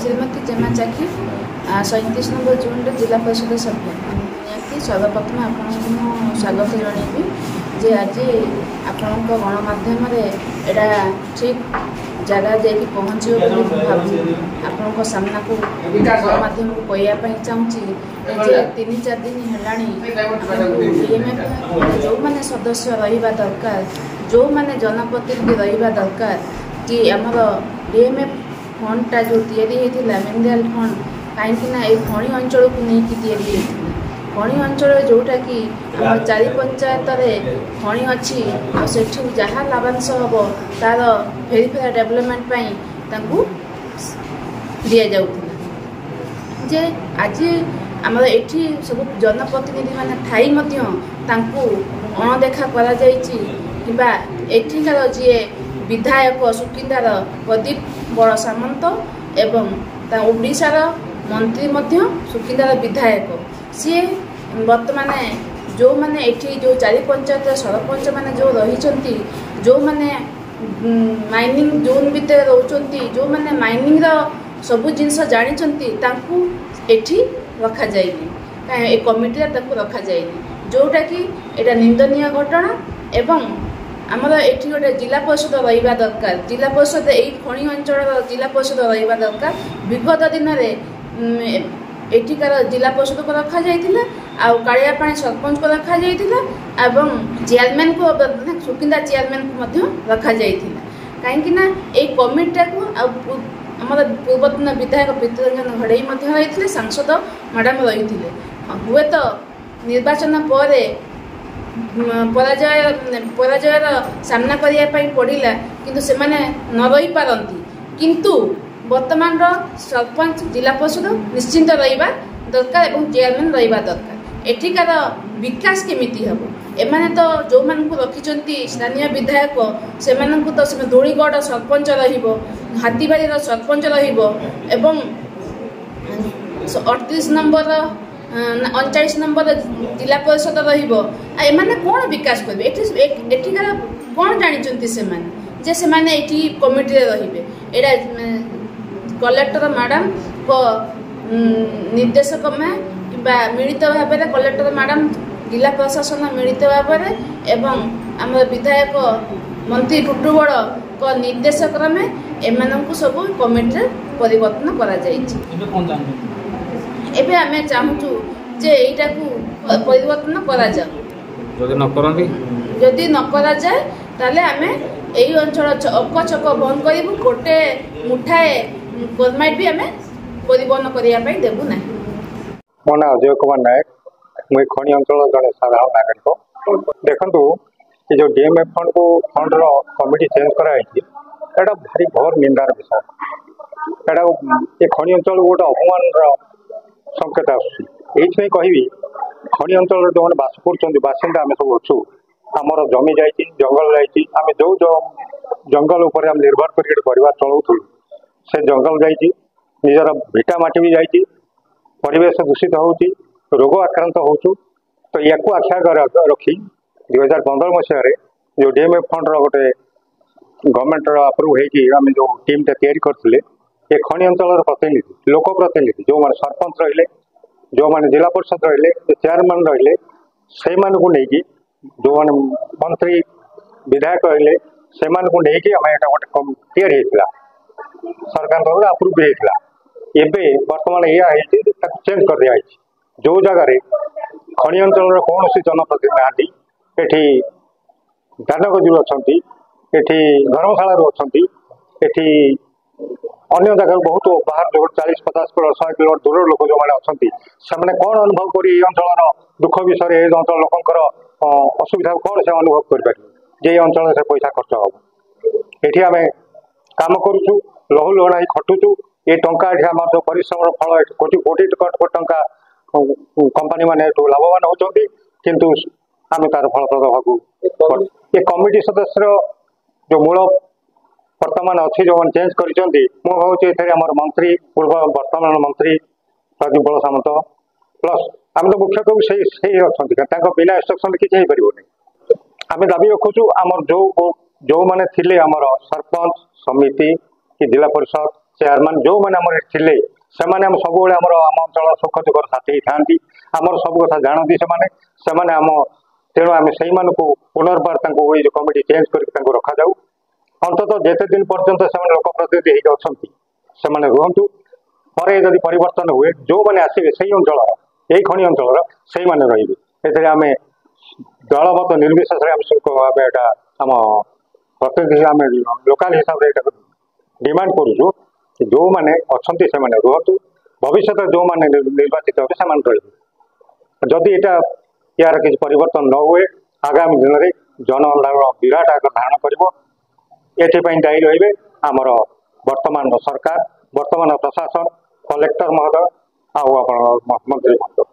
श्रीमती जेमा चाकी 37 नंबर जून जिला परिषद सभ्य निहाती सर्वप्रथम आपको स्वागत जनइबी जे आज आपण गणमाध्यम एटा ठीक जगह जाकि पहुँच आपण सामना को गणमाध्यम को कहवाई चाहूँगी 3-4 दिन है जो मैंने सदस्य रहा दरकार जो मैंने जनप्रतिनिधि रहा दरकार कि आमर डीएमएफ फंडटा जो या मिनराल फंड कहीं खणी अंचल को लेकिन खणी अंचल जोटा कि आम 4 पंचायत खणी अच्छी आठ जहाँ लाभांश हम तार भेरीफाई डेवलपमेंट दि जाऊला जे आज आम एठी सब जनप्रतिनिधि माने ठाई अणदेखा करा किंबा एठिकार जी विधायक सुकिंदार प्रदीप बड़ सामंत एवं ओडिशार मंत्री सुकिंदार विधायक सी बर्तमान जो मैंने एठी जो 4 पंचायत सरपंच मैंने जो रही जो मैंने माइनिंग जोन भितर रोचंती जो मैंने माइनिंग सबू जिनस जानी एठी रखा जाए कमिटी रखा जाए जोटा कि एटा निंदनीय घटना एवं आमर एठी गोटे जिला परिषद रहा दरकार जिला परिषद यही खणी अंचल जिला परिषद रहा दरकार विगत दिन में एठिकार जिला परिषद को रखा जाइथिला कालिया पानी सरपंच को रखा जाइथिला एवं चेयरमैन को सुकिंदा चेयरमैन को मध्य रखा जाइथिला कहीं ए कमिटी को आमर पूर्वतन विधायक प्रीतिरंजन घड़ई रही सांसद मैडम रही हुए तो निर्वाचन पर पराजयर सामना करने पड़ा किंतु से माने न रही पारती किंतु वर्तमान सरपंच जिला परिषद निश्चिंत रहा दरकार और चेयरमैन रहा दरकार एठिकार विकास केमिति हम एमाने तो जो मान को रखी स्थानीय विधायक से तो धूलीगढ़ सरपंच हाथीबाड़ी सरपंच एवं 38 नंबर 39 नंबर जिला परिषद रही कौन विकास करेंगे एठिकार कौन जानते से कमिटी रे रही कलेक्टर मैडम को निर्देशक में कि मिलित भाव में कलेक्टर मैडम जिला प्रशासन मिलित भाव में एवं आम विधायक मंत्री टुटुबड़ को निर्देशक में एम सब कमिटी परिवर्तन करा एबे आमे चाहूँ जे एटा को परिवर्तन करा जाए जदि न करा जाए ताले आमे एई अंचल अक छक बंद करूँ गोटे मुठाए गवर्नमेंट भी आमे परिवहन करने देवु ना। मो ना अजय कुमार नायक मुझे खणी अंचल जड़े साधारण नागरिक देखु ये जो डीएमएफ फंड कमिटी चेंज कराई भारी घोर निंदार विषय ये खणी अंचल गोटे अपमान संकेत आसुई कहबी खणी अंचल जो मैंने बास कर बासिंदा आम सब अच्छु आमर जमी जा जंगल जाम जो जंगल उपर आम निर्भर कर परिवार चलाऊँ से जंगल जा निजर भिटा माटी भी जाइए परिवेश दूषित होती रोग आक्रांत होचु तो या आख्या रखी 2015 मसीह जो डीएमएफ फंड गोटे गवर्नमेंट अप्रूव होम जो टीम तैयारी करते ये खणी अंचल प्रतिनिधि लोक प्रतिनिधि जो मैंने सरपंच रहिले जो मैंने जिला परिषद रहिले चेयरमैन रहिले से नहीं जो मैंने मंत्री विधायक रहिले से नहीं आम यहाँ गोटे तैयारी सरकार तरफ अप्रूव भी होता एबे वर्तमान यह चेंज कर दिया जो जगार खणी अंचल कौन सी जनप्रतिनिधि ना ये दानगजु अच्छा ये धर्मशाला अच्छा अन्य जगह बहुत बाहर जो 40-50 किलोमीटर 100 किलोमीटर दूर लोक जो मैंने अच्छा से कौन अनुभव कर अंचल दुख विषय अंचल लोकर असुविधा कौन से अनुभव करें अंचल से पैसा खर्च हम ये आम कम करुचु लहू लहणा खटुचु ये टंका आम जो परिश्रम फल कोटी कोटी टंका कंपनी मैंने लाभवान होती किंतु आम तार फलप्रद भाग ये कमिटी सदस्य जो मूल वर्तमान अच्छी जो चेंज कर मंत्री पूर्व वर्तमान मंत्री प्रदीप बड़ सामंत प्लस आम तो मुख्य कवि से अच्छा बिना इंस्ट्रक्शन किसी हो पार आम दाबी रखुचु आमर जो जो मैंने थिले आमर सरपंच समिति कि जिला परिषद चेयरमैन जो मैंने आम थे से सब आम अंचल सुख दुख साथी था आमर सब कथा जानती से आम तेणु आम से पुनर्बार जो कमिटी चेंज कर रखा जाऊ अंततः जिते दिन पर्यंत से लोकप्रतिनिधि होती से रुहतु पर जदि परिवर्तन हुए जो मैंने आसवे से अंचल यही खनि अंचल से रे आम दलमत निर्विशेष आम प्रतिनिधि आम लोकाल हिसाब से डिमांड करूँ जो मैंने अच्छा से रुहतु भविष्य जो मैंने निर्वाचित हे से जदि यहाँ यार किसी परिवर्तन न हुए आगामी दिन में जन आंदोलन विराट आकार धारण कर दायी रही आमर वर्तमान सरकार वर्तमान प्रशासन कलेक्टर महोदय आप मंत्री महोदय।